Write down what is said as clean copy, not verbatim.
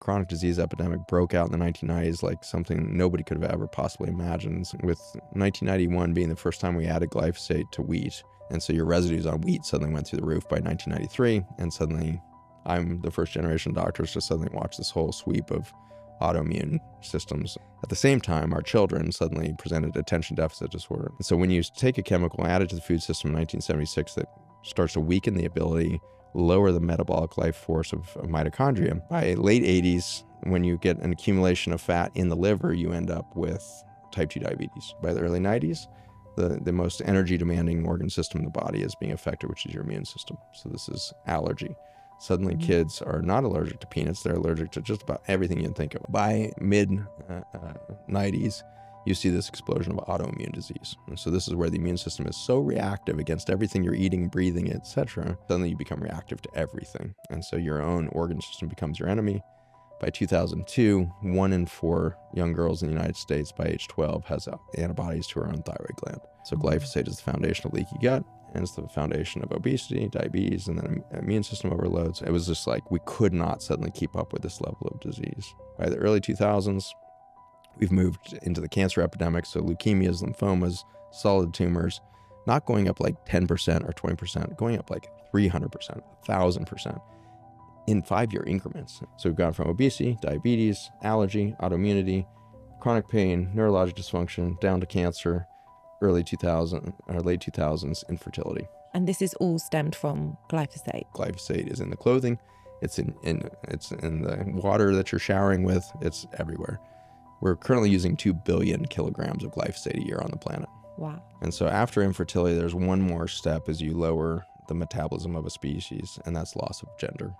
chronic disease epidemic broke out in the 1990s like something nobody could have ever possibly imagined, with 1991 being the first time we added glyphosate to wheat. And so your residues on wheat suddenly went through the roof by 1993, and suddenly I'm the first generation of doctors to suddenly watch this whole sweep of autoimmune systems. At the same time, our children suddenly presented attention deficit disorder. And so when you take a chemical added to the food system in 1976 that starts to weaken the ability, lower the metabolic life force of mitochondria, by late 80s, when you get an accumulation of fat in the liver, you end up with type 2 diabetes. By the early 90s, the most energy demanding organ system in the body is being affected, which is your immune system. So this is allergy. Suddenly kids are not allergic to peanuts, they're allergic to just about everything you can think of. By mid-90s, you see this explosion of autoimmune disease. And so this is where the immune system is so reactive against everything you're eating, breathing, etc. Suddenly you become reactive to everything. And so your own organ system becomes your enemy. By 2002, 1 in 4 young girls in the United States by age 12 has antibodies to her own thyroid gland. So glyphosate is the foundation of leaky gut, and it's the foundation of obesity, diabetes, and then immune system overloads. It was just like we could not suddenly keep up with this level of disease. By the early 2000s, we've moved into the cancer epidemic, so leukemias, lymphomas, solid tumors, not going up like 10% or 20%, going up like 300%, 1,000% in 5-year increments. So we've gone from obesity, diabetes, allergy, autoimmunity, chronic pain, neurologic dysfunction, down to cancer, early 2000 or late 2000s, infertility. And this is all stemmed from glyphosate. Glyphosate is in the clothing, it's in the water that you're showering with, it's everywhere. We're currently using 2 billion kilograms of glyphosate a year on the planet. Wow. And so after infertility, there's one more step as you lower the metabolism of a species, and that's loss of gender.